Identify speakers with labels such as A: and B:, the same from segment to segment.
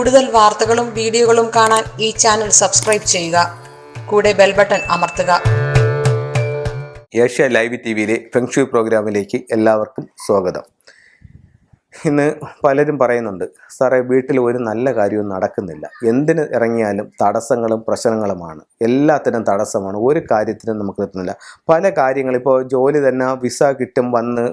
A: കൂടുതൽ വാർത്തകളും വീഡിയോകളും കാണാൻ ഈ ചാനൽ സബ്സ്ക്രൈബ് ചെയ്യുക. കൂടെ ബെൽ ബട്ടൺ അമർത്തുക.
B: ഏഷ്യ ലൈവ് ടിവിയിലെ ഫെങ്ഷുയി പ്രോഗ്രാമിലേക്ക് എല്ലാവർക്കും സ്വാഗതം. ഇന്ന് പലരും പറയുന്നുണ്ട്, സാറേ വീട്ടിൽ ഒരു നല്ല കാര്യവും നടക്കുന്നില്ല, എന്തിന് ഇറങ്ങിയാലും തടസ്സങ്ങളും പ്രശ്നങ്ങളുമാണ്, എല്ലാത്തിനും തടസ്സമാണ്, ഒരു കാര്യത്തിനും നമുക്ക് കിട്ടുന്നില്ല. പല കാര്യങ്ങൾ ഇപ്പോൾ ജോലി തന്നെ വിസ കിട്ടും വന്ന്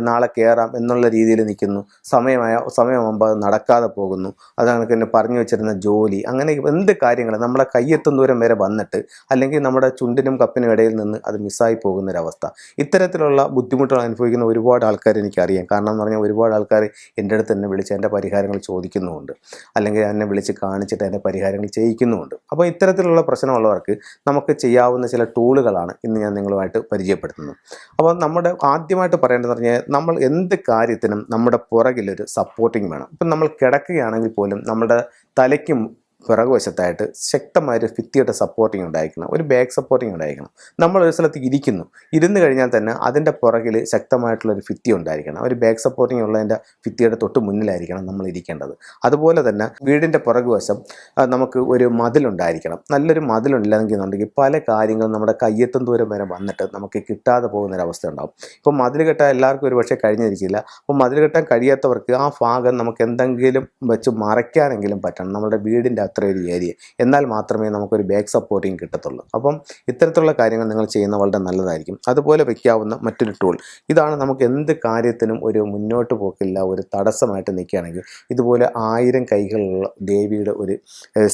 B: നാളെ കയറാം എന്നുള്ള രീതിയിൽ നിൽക്കുന്നു, സമയമാകുമ്പോൾ അത് നടക്കാതെ പോകുന്നു. അതാണ് തന്നെ പറഞ്ഞു വെച്ചിരുന്ന ജോലി, അങ്ങനെ എന്ത് കാര്യങ്ങൾ നമ്മളെ കയ്യെത്തും ദൂരം വരെ വന്നിട്ട് അല്ലെങ്കിൽ നമ്മുടെ ചുണ്ടിനും കപ്പിനും ഇടയിൽ നിന്ന് അത് മിസ്സായി പോകുന്നൊരവസ്ഥ. ഇത്തരത്തിലുള്ള ബുദ്ധിമുട്ടുകൾ അനുഭവിക്കുന്ന ഒരുപാട് ആൾക്കാർ എനിക്കറിയാം. കാരണം എന്ന് പറഞ്ഞാൽ ഒരുപാട് ആൾക്കാർ എൻ്റെ അടുത്ത് തന്നെ വിളിച്ച് എൻ്റെ പരിഹാരങ്ങൾ ചോദിക്കുന്നുമുണ്ട്, അല്ലെങ്കിൽ എന്നെ വിളിച്ച് കാണിച്ചിട്ട് എൻ്റെ പരിഹാരങ്ങൾ ചെയ്യിക്കുന്നുമുണ്ട്. അപ്പോൾ ഇത്തരത്തിലുള്ള പ്രശ്നമുള്ളവർക്ക് നമുക്ക് ചെയ്യാവുന്ന ചില ടൂളുകളാണ് ഇന്ന് ഞാൻ നിങ്ങളുമായിട്ട് പരിചയപ്പെടുത്തുന്നത്. അപ്പോൾ നമ്മുടെ ആദ്യമായിട്ട് പറയേണ്ടതെന്ന് പറഞ്ഞാൽ, നമ്മൾ എന്ത് കാര്യത്തിനും നമ്മുടെ പുറകിലൊരു സപ്പോർട്ടിങ് വേണം. ഇപ്പം നമ്മൾ കിടക്കുകയാണെങ്കിൽ പോലും നമ്മുടെ തലയ്ക്കും പിറകുവശത്തായിട്ട് ശക്തമായൊരു ഭിത്തിയുടെ സപ്പോർട്ടിങ് ഉണ്ടായിരിക്കണം, ഒരു ബാക്ക് സപ്പോർട്ടിങ് ഉണ്ടായിരിക്കണം. നമ്മളൊരു സ്ഥലത്ത് ഇരുന്ന് കഴിഞ്ഞാൽ തന്നെ അതിൻ്റെ പുറകിൽ ശക്തമായിട്ടുള്ളൊരു ഭിത്തി ഉണ്ടായിരിക്കണം. ഒരു ബാക്ക് സപ്പോർട്ടിങ് ഉള്ളതിൻ്റെ ഭിത്തിയുടെ തൊട്ട് മുന്നിലായിരിക്കണം നമ്മൾ ഇരിക്കേണ്ടത്. അതുപോലെ തന്നെ വീടിൻ്റെ പുറകുവശം നമുക്ക് ഒരു മതിലുണ്ടായിരിക്കണം. നല്ലൊരു മതിലുണ്ടെന്നുണ്ടെങ്കിൽ പല കാര്യങ്ങളും നമ്മുടെ കയ്യെത്തും ദൂരം വരെ വന്നിട്ട് നമുക്ക് കിട്ടാതെ പോകുന്നൊരവസ്ഥ ഉണ്ടാകും. ഇപ്പോൾ മതിൽ കെട്ടാൻ എല്ലാവർക്കും ഒരു പക്ഷേ കഴിഞ്ഞിരിക്കില്ല. അപ്പോൾ മതിൽ കെട്ടാൻ കഴിയാത്തവർക്ക് ആ ഭാഗം നമുക്ക് എന്തെങ്കിലും വെച്ച് മറയ്ക്കാനെങ്കിലും പറ്റണം, നമ്മുടെ വീടിൻ്റെ അത്ര ഒരു ഏരിയ. എന്നാൽ മാത്രമേ നമുക്കൊരു ബാക്ക് സപ്പോർട്ടിങ് കിട്ടത്തുള്ളൂ. അപ്പം ഇത്തരത്തിലുള്ള കാര്യങ്ങൾ നിങ്ങൾ ചെയ്യുന്ന വളരെ നല്ലതായിരിക്കും. അതുപോലെ വയ്ക്കാവുന്ന മറ്റൊരു ടൂൾ ഇതാണ്. നമുക്ക് എന്ത് കാര്യത്തിനും ഒരു മുന്നോട്ട് പോക്കില്ല, ഒരു തടസ്സമായിട്ട് നിൽക്കുകയാണെങ്കിൽ ഇതുപോലെ 1000 കൈകളുള്ള ദേവിയുടെ ഒരു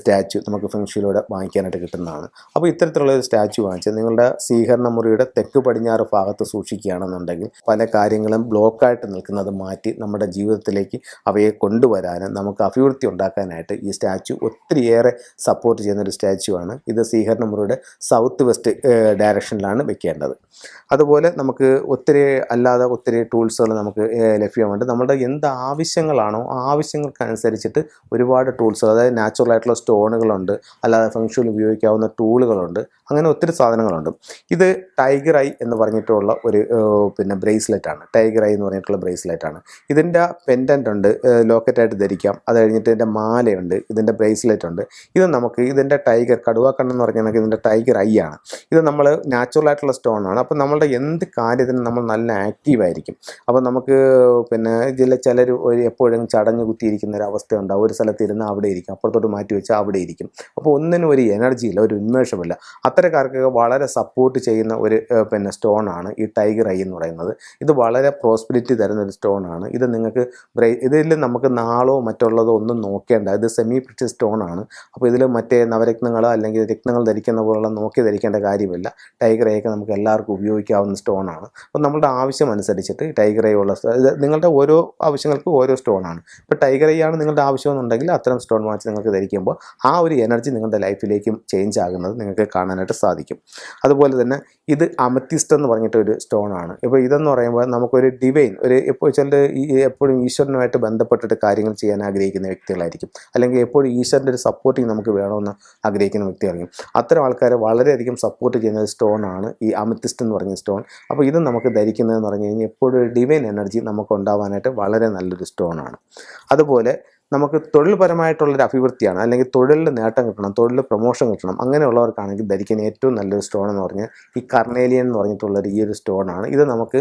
B: സ്റ്റാച്ചു നമുക്ക് ഫെങ്ഷുയിലൂടെ വാങ്ങിക്കാനായിട്ട് കിട്ടുന്നതാണ്. അപ്പോൾ ഇത്തരത്തിലുള്ള ഒരു സ്റ്റാച്ചു വാങ്ങിച്ച് നിങ്ങളുടെ സ്വീകരണ മുറിയുടെ തെക്ക് പടിഞ്ഞാറ് ഭാഗത്ത് സൂക്ഷിക്കുകയാണെന്നുണ്ടെങ്കിൽ പല കാര്യങ്ങളും ബ്ലോക്കായിട്ട് നിൽക്കുന്നത് മാറ്റി നമ്മുടെ ജീവിതത്തിലേക്ക് അവയെ കൊണ്ടുവരാനും നമുക്ക് അഭിവൃദ്ധി ഉണ്ടാക്കാനായിട്ട് ഈ സ്റ്റാച്ചു ഒത്തിരിയേറെ സപ്പോർട്ട് ചെയ്യുന്നൊരു സ്റ്റാച്ചു ആണ്. ഇത് സ്വീകരണ മുറിയുടെ സൗത്ത് വെസ്റ്റ് ഡയറക്ഷനിലാണ് വെക്കേണ്ടത്. അതുപോലെ നമുക്ക് ഒത്തിരി ടൂൾസുകൾ നമുക്ക് ലഭ്യമുണ്ട്. നമ്മുടെ എന്ത് ആവശ്യങ്ങളാണോ ആ ആവശ്യങ്ങൾക്കനുസരിച്ചിട്ട് ഒരുപാട് ടൂൾസുകൾ, അതായത് നാച്ചുറൽ ആയിട്ടുള്ള സ്റ്റോണുകളുണ്ട്, അല്ലാതെ ഫെങ്ഷുയിൽ ഉപയോഗിക്കാവുന്ന ടൂളുകളുണ്ട്, അങ്ങനെ ഒത്തിരി സാധനങ്ങളുണ്ട്. ഇത് ടൈഗർ ഐ എന്ന് പറഞ്ഞിട്ടുള്ള ഒരു ബ്രേസ്ലെറ്റ് ആണ്. ടൈഗർ ഐ എന്ന് പറഞ്ഞിട്ടുള്ള ബ്രേസ്ലെറ്റ് ആണ്. ഇതിൻ്റെ പെൻഡൻ്റ് ഉണ്ട്, ലോക്കറ്റായിട്ട് ധരിക്കാം. അത് കഴിഞ്ഞിട്ട് ഇതിൻ്റെ മാലയുണ്ട്, ഇതിൻ്റെ ബ്രേസ്ലെറ്റ് ഉണ്ട്. ഇത് നമുക്ക് ഇതിൻ്റെ ടൈഗർ കടുവാക്കണ്ണെന്ന് പറഞ്ഞാൽ ഇതിൻ്റെ ടൈഗർ ഐ ആണ്. ഇത് നമ്മൾ നാച്ചുറൽ ആയിട്ടുള്ള സ്റ്റോൺ ആണ്. അപ്പോൾ നമ്മളുടെ എന്ത് കാര്യത്തിനും നമ്മൾ നല്ല ആക്റ്റീവായിരിക്കും. അപ്പോൾ നമുക്ക് ചിലർ എപ്പോഴും ചടഞ്ഞു കുത്തിയിരിക്കുന്ന ഒരു അവസ്ഥ ഉണ്ടാവും. ഒരു സ്ഥലത്ത് ഇരുന്ന് അവിടെ ഇരിക്കും, അപ്പുറത്തോട്ട് മാറ്റി വെച്ചാൽ അവിടെ ഇരിക്കും. അപ്പോൾ ഒന്നിനും ഒരു എനർജിയില്ല, ഒരു ഉന്മേഷമില്ല. അത്തരക്കാർക്കൊക്കെ വളരെ സപ്പോർട്ട് ചെയ്യുന്ന ഒരു സ്റ്റോൺ ആണ് ഈ ടൈഗർ ഐ എന്ന് പറയുന്നത്. ഇത് വളരെ പ്രോസ്പെരിറ്റി തരുന്ന ഒരു സ്റ്റോൺ ആണ്. ഇത് നിങ്ങൾക്ക് ഇതിൽ നമുക്ക് നാളോ മറ്റുള്ളതോ ഒന്നും നോക്കേണ്ട, ഇത് സെമി പ്രിഷ്യസ് സ്റ്റോൺ ആണ്. അപ്പോൾ ഇതിൽ മറ്റേ നവരത്നങ്ങളോ അല്ലെങ്കിൽ രത്നങ്ങൾ ധരിക്കുന്ന പോലുള്ള നോക്കി ധരിക്കേണ്ട കാര്യമില്ല. ടൈഗർ ഐ ഒക്കെ നമുക്ക് എല്ലാവർക്കും ഉപയോഗിക്കാവുന്ന സ്റ്റോൺ ആണ്. അപ്പോൾ നമ്മുടെ ആവശ്യം അനുസരിച്ചിട്ട് ടൈഗർ ഐ ഉള്ള നിങ്ങളുടെ ഓരോ ആവശ്യങ്ങൾക്കും ഓരോ സ്റ്റോൺ ആണ്. ഇപ്പോൾ ടൈഗർ ഐ ആണ് നിങ്ങളുടെ ആവശ്യമെന്നുണ്ടെങ്കിൽ അത്തരം സ്റ്റോൺ വാങ്ങിച്ച് നിങ്ങൾക്ക് ധരിക്കുമ്പോൾ ആ ഒരു എനർജി നിങ്ങളുടെ ലൈഫിലേക്കും ചേഞ്ച് ആകുന്നത് നിങ്ങൾക്ക് കാണാനായിട്ട് സാധിക്കും. അതുപോലെ തന്നെ ഇത് അമത്തിസ്റ്റ് എന്ന് പറഞ്ഞിട്ട് ഒരു സ്റ്റോൺ ആണ്. ഇപ്പോൾ ഇതെന്ന് പറയുമ്പോൾ നമുക്കൊരു ഡിവൈൻ എപ്പോൾ എപ്പോഴും ഈശ്വരനുമായിട്ട് ബന്ധപ്പെട്ടിട്ട് കാര്യങ്ങൾ ചെയ്യാൻ ആഗ്രഹിക്കുന്ന വ്യക്തികളായിരിക്കും, അല്ലെങ്കിൽ എപ്പോഴും ഈശ്വരൻ്റെ ഒരു സപ്പോർട്ടിങ് നമുക്ക് വേണമെന്ന് ആഗ്രഹിക്കുന്ന വ്യക്തിയായിരിക്കും. അത്തരം ആൾക്കാരെ വളരെയധികം സപ്പോർട്ട് ചെയ്യുന്ന ഒരു സ്റ്റോൺ ആണ് ഈ അമത്തിസ്റ്റ് എന്ന് പറഞ്ഞ സ്റ്റോൺ. അപ്പോൾ ഇത് നമുക്ക് ധരിക്കുന്നതെന്ന് പറഞ്ഞു കഴിഞ്ഞാൽ എപ്പോഴും ഒരു ഡിവൈൻ എനർജി നമുക്ക് ഉണ്ടാവാനായിട്ട് വളരെ നല്ലൊരു സ്റ്റോൺ ആണ്. അതുപോലെ നമുക്ക് തൊഴിൽപരമായിട്ടുള്ളൊരു അഭിവൃദ്ധിയാണ്, അല്ലെങ്കിൽ തൊഴിലിൽ നേട്ടം കിട്ടണം, തൊഴിലിൽ പ്രൊമോഷൻ കിട്ടണം, അങ്ങനെയുള്ളവർക്കാണെങ്കിൽ ധരിക്കുന്ന ഏറ്റവും നല്ലൊരു സ്റ്റോൺ എന്ന് പറഞ്ഞാൽ ഈ കർണേലിയൻ എന്ന് പറഞ്ഞിട്ടുള്ളൊരു ഈ ഒരു സ്റ്റോൺ ആണ്. ഇത് നമുക്ക്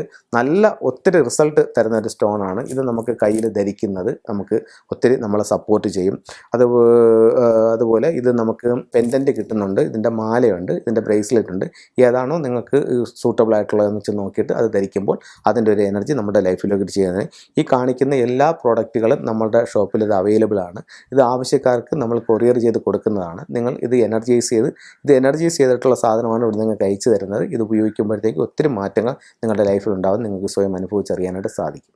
B: ഒത്തിരി റിസൾട്ട് തരുന്ന ഒരു സ്റ്റോൺ ആണ്. ഇത് നമുക്ക് കയ്യിൽ ധരിക്കുന്നത് നമുക്ക് ഒത്തിരി നമ്മളെ സപ്പോർട്ട് ചെയ്യും. അതുപോലെ ഇത് നമുക്ക് പെൻഡൻറ്റ് കിട്ടുന്നുണ്ട്, ഇതിൻ്റെ മാലയുണ്ട്, ഇതിൻ്റെ ബ്രേസ്ലെറ്റ് ഉണ്ട്. ഏതാണോ നിങ്ങൾക്ക് സൂട്ടബിൾ ആയിട്ടുള്ളതെന്ന് വെച്ച് നോക്കിയിട്ട് അത് ധരിക്കുമ്പോൾ അതിൻ്റെ ഒരു എനർജി നമ്മുടെ ലൈഫിലേക്ക് ചെയ്യുന്നത്. ഈ കാണിക്കുന്ന എല്ലാ പ്രോഡക്റ്റുകളും നമ്മുടെ ഷോപ്പിൽ ഇത് അവൈലബിൾ ആണ്. ഇത് ആവശ്യക്കാർക്ക് നമ്മൾ കൊറിയർ ചെയ്ത് കൊടുക്കുന്നതാണ്. നിങ്ങൾ ഇത് എനർജൈസ് ചെയ്തിട്ടുള്ള സാധനമാണ് ഇവിടെ നിങ്ങൾക്ക് അയച്ചു തരുന്നത്. ഇത് ഉപയോഗിക്കുമ്പോഴത്തേക്ക് ഒത്തിരി മാറ്റങ്ങൾ നിങ്ങളുടെ ലൈഫിൽ ഉണ്ടാകും, നിങ്ങൾക്ക് സ്വയം അനുഭവിച്ചറിയാനായിട്ട് സാധിക്കും.